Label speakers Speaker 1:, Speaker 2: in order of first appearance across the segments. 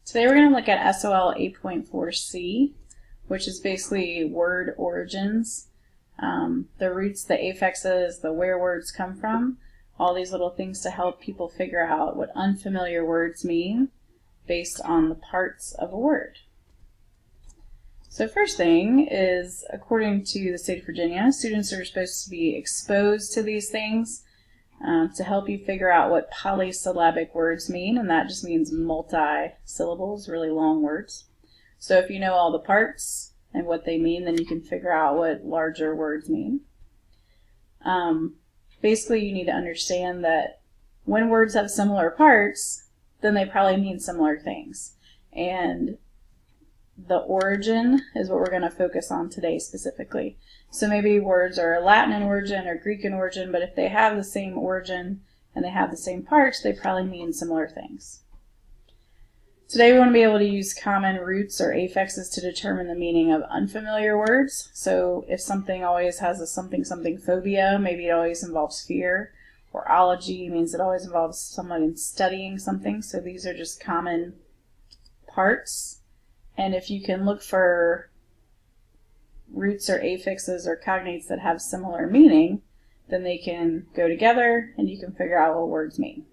Speaker 1: Today we're going to look at SOL 8.4c, which is basically word origins, the roots, the affixes, the where words come from, all these little things to help people figure out what unfamiliar words mean based on the parts of a word. So first thing is, according to the state of Virginia, students are supposed to be exposed to these things to help you figure out what polysyllabic words mean, and that just means multi-syllables, really long words. So if you know all the parts and what they mean, then you can figure out what larger words mean. Basically, you need to understand that when words have similar parts, then they probably mean similar things. And the origin is what we're going to focus on today specifically. So maybe words are Latin in origin or Greek in origin, but if they have the same origin and they have the same parts, they probably mean similar things. Today we want to be able to use common roots or affixes to determine the meaning of unfamiliar words. So if something always has a something phobia, maybe it always involves fear, or ology means it always involves someone studying something. So these are just common parts. And if you can look for roots or affixes or cognates that have similar meaning, then they can go together and you can figure out what words mean.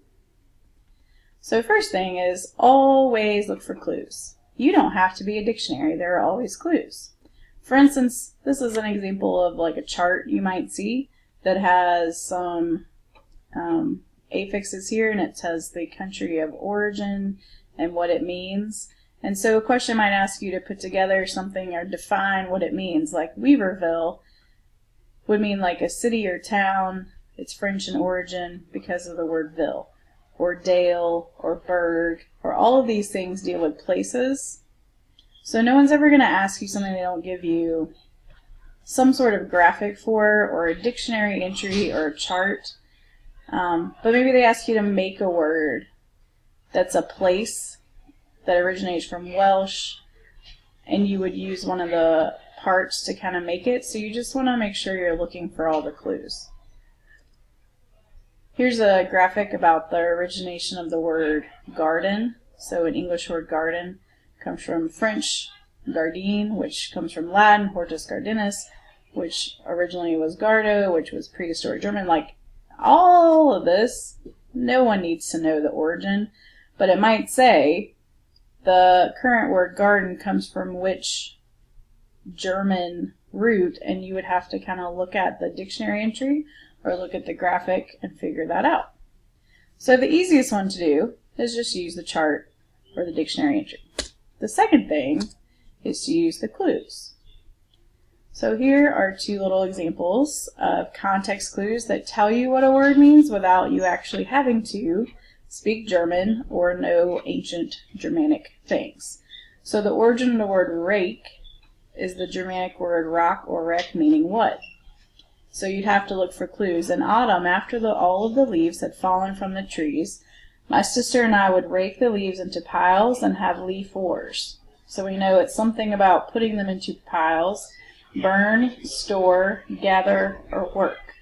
Speaker 1: So first thing is, always look for clues. You don't have to be a dictionary, there are always clues. For instance, this is an example of like a chart you might see that has some affixes here, and it says the country of origin and what it means. And so a question might ask you to put together something or define what it means. Like Weaverville would mean like a city or town. It's French in origin because of the word ville. Or dale, or burg, or all of these things deal with places. So no one's ever going to ask you something they don't give you some sort of graphic for, or a dictionary entry, or a chart. But maybe they ask you to make a word that's a place that originates from Welsh, and you would use one of the parts to kind of make it. So you just want to make sure you're looking for all the clues. Here's a graphic about the origination of the word garden. So an English word garden comes from French gardine, which comes from Latin hortus gardinus, which originally was gardo, which was prehistoric German. Like all of this, no one needs to know the origin, but it might say the current word garden comes from which German root, and you would have to kind of look at the dictionary entry or look at the graphic and figure that out. So the easiest one to do is just use the chart or the dictionary entry. The second thing is to use the clues. So here are two little examples of context clues that tell you what a word means without you actually having to speak German or know ancient Germanic things. So the origin of the word rake is the Germanic word rock or rek, meaning what? So you'd have to look for clues. In autumn, after all of the leaves had fallen from the trees, my sister and I would rake the leaves into piles and have leaf wars. So we know it's something about putting them into piles: burn, store, gather, or work.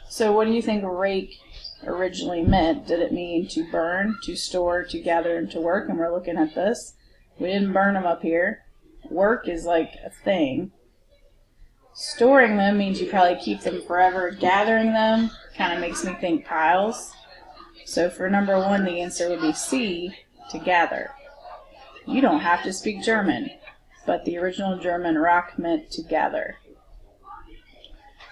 Speaker 1: So what do you think rake originally meant? Did it mean to burn, to store, to gather, and to work? And we're looking at this. We didn't burn them up here. Work is like a thing. Storing them means you probably keep them forever. Gathering them kind of makes me think piles. So for number one, the answer would be C, to gather. You don't have to speak German, but the original German rock meant to gather.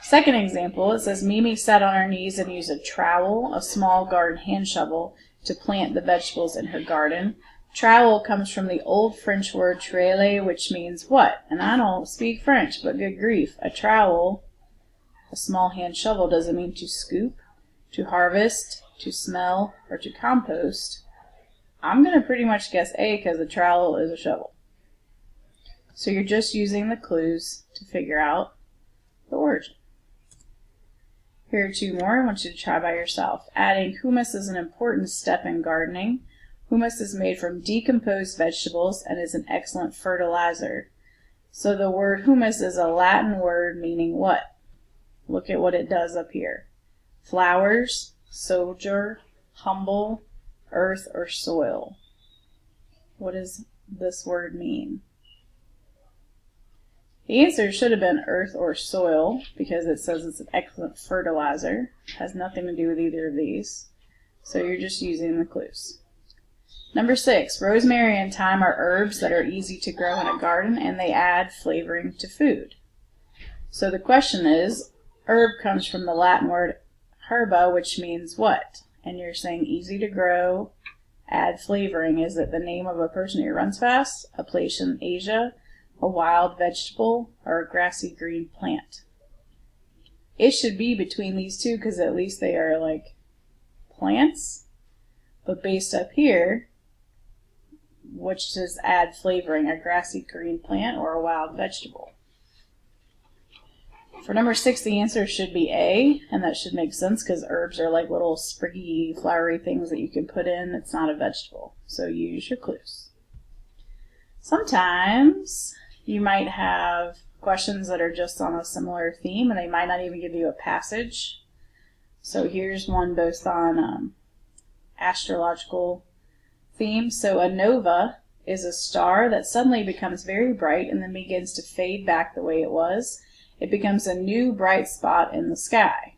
Speaker 1: Second example, it says Mimi sat on her knees and used a trowel, a small garden hand shovel, to plant the vegetables in her garden. Trowel comes from the old French word trele, which means what? And I don't speak French, but good grief. A trowel, a small hand shovel, does it mean to scoop, to harvest, to smell, or to compost? I'm going to pretty much guess A, because a trowel is a shovel. So you're just using the clues to figure out the origin. Here are two more I want you to try by yourself. Adding humus is an important step in gardening. Humus is made from decomposed vegetables and is an excellent fertilizer. So the word humus is a Latin word meaning what? Look at what it does up here. Flowers, soldier, humble, earth, or soil. What does this word mean? The answer should have been earth or soil, because it says it's an excellent fertilizer. It has nothing to do with either of these. So you're just using the clues. Number 6, rosemary and thyme are herbs that are easy to grow in a garden, and they add flavoring to food. So the question is, herb comes from the Latin word herba, which means what? And you're saying easy to grow, add flavoring. Is it the name of a person who runs fast, a place in Asia, a wild vegetable, or a grassy green plant? It should be between these two because at least they are like plants. But based up here, which does add flavoring, a grassy green plant or a wild vegetable? For number 6, the answer should be A, and that should make sense because herbs are like little spriggy, flowery things that you can put in. It's not a vegetable, so use your clues. Sometimes you might have questions that are just on a similar theme, and they might not even give you a passage. So here's one based on astrological theme. So a nova is a star that suddenly becomes very bright and then begins to fade back the way it was. It becomes a new bright spot in the sky.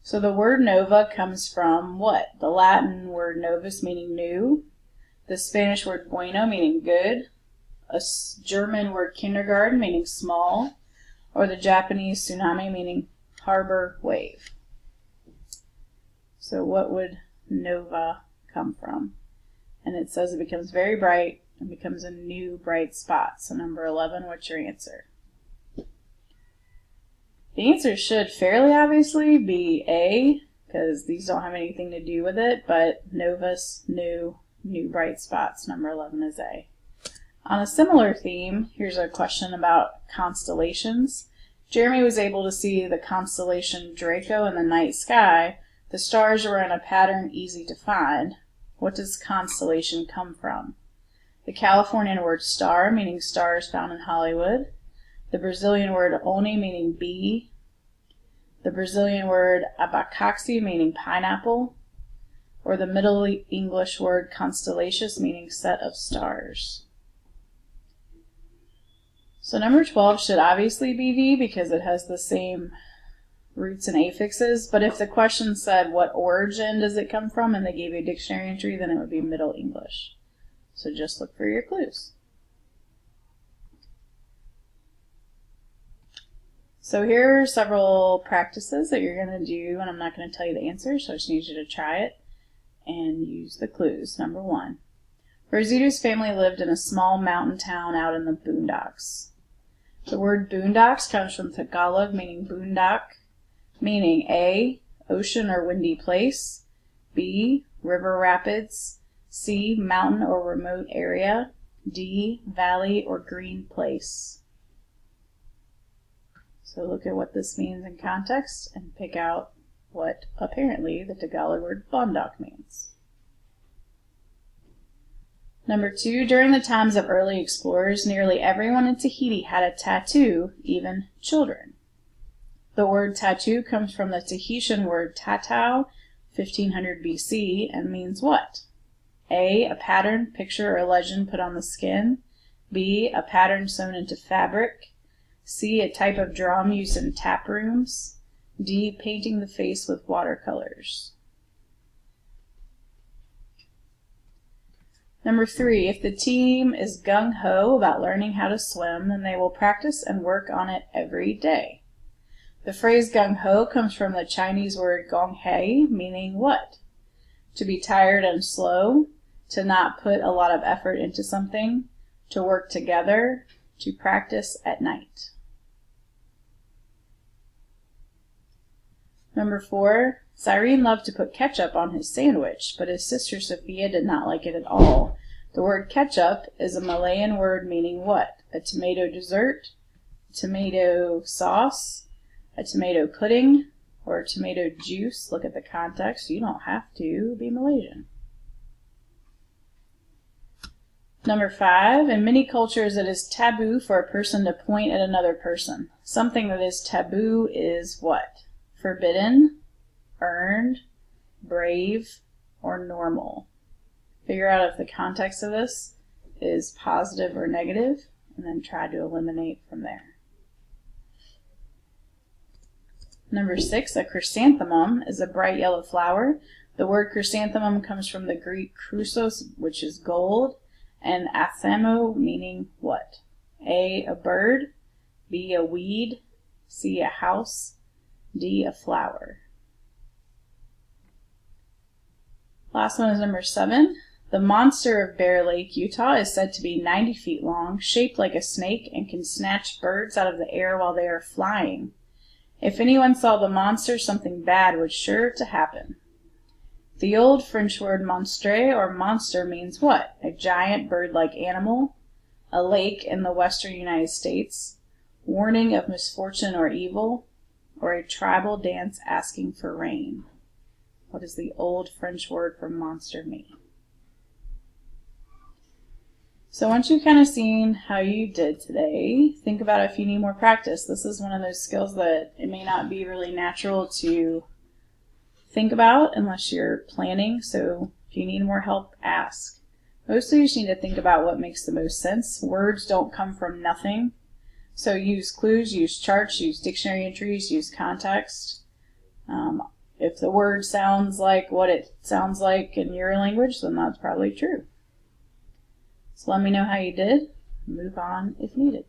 Speaker 1: So the word nova comes from what? The Latin word novus, meaning new, the Spanish word bueno, meaning good, a German word kindergarten, meaning small, or the Japanese tsunami, meaning harbor wave. So what would nova come from? And it says it becomes very bright and becomes a new bright spot. So number 11, what's your answer? The answer should fairly obviously be A, because these don't have anything to do with it, but novus, new bright spots. Number 11 is A. On a similar theme, here's a question about constellations. Jeremy was able to see the constellation Draco in the night sky. The stars were in a pattern easy to find. What does constellation come from? The Californian word star, meaning stars found in Hollywood. The Brazilian word oni, meaning bee. The Brazilian word abacaxi, meaning pineapple. Or the Middle English word constellations, meaning set of stars. So number 12 should obviously be D because it has the same roots and affixes, but if the question said what origin does it come from and they gave you a dictionary entry, then it would be Middle English. So just look for your clues. So here are several practices that you're going to do, and I'm not going to tell you the answer, so I just need you to try it and use the clues. Number 1. Rosita's family lived in a small mountain town out in the boondocks. The word boondocks comes from Tagalog, meaning boondock, meaning A, ocean or windy place, B, river rapids, C, mountain or remote area, D, valley or green place. So look at what this means in context and pick out what apparently the Tagalog word boondock means. Number 2, during the times of early explorers, nearly everyone in Tahiti had a tattoo, even children. The word tattoo comes from the Tahitian word tatau, 1500 BC, and means what? A pattern, picture, or legend put on the skin. B, a pattern sewn into fabric. C, a type of drum used in tap rooms. D, painting the face with watercolors. Number 3, if the team is gung-ho about learning how to swim, then they will practice and work on it every day. The phrase gung-ho comes from the Chinese word gong-hei, meaning what? To be tired and slow, to not put a lot of effort into something, to work together, to practice at night. Number 4, Cyrene loved to put ketchup on his sandwich, but his sister Sophia did not like it at all. The word ketchup is a Malayan word meaning what? A tomato dessert, a tomato sauce, a tomato pudding, or a tomato juice. Look at the context. You don't have to be Malaysian. Number 5, in many cultures it is taboo for a person to point at another person. Something that is taboo is what? Forbidden, earned, brave, or normal. Figure out if the context of this is positive or negative, and then try to eliminate from there. Number 6, a chrysanthemum is a bright yellow flower. The word chrysanthemum comes from the Greek chrysos, which is gold, and athamo, meaning what? A bird, B, a weed, C, a house, D, a flower. Last one is number 7. The monster of Bear Lake, Utah is said to be 90 feet long, shaped like a snake, and can snatch birds out of the air while they are flying. If anyone saw the monster, something bad was sure to happen. The old French word monstre or monster means what? A giant bird-like animal, a lake in the western United States, warning of misfortune or evil, or a tribal dance asking for rain. What does the old French word for monster mean? So once you've kind of seen how you did today, think about if you need more practice. This is one of those skills that it may not be really natural to think about unless you're planning. So if you need more help, ask. Mostly you just need to think about what makes the most sense. Words don't come from nothing. So use clues, use charts, use dictionary entries, use context. If the word sounds like what it sounds like in your language, then that's probably true. So let me know how you did. Move on if needed.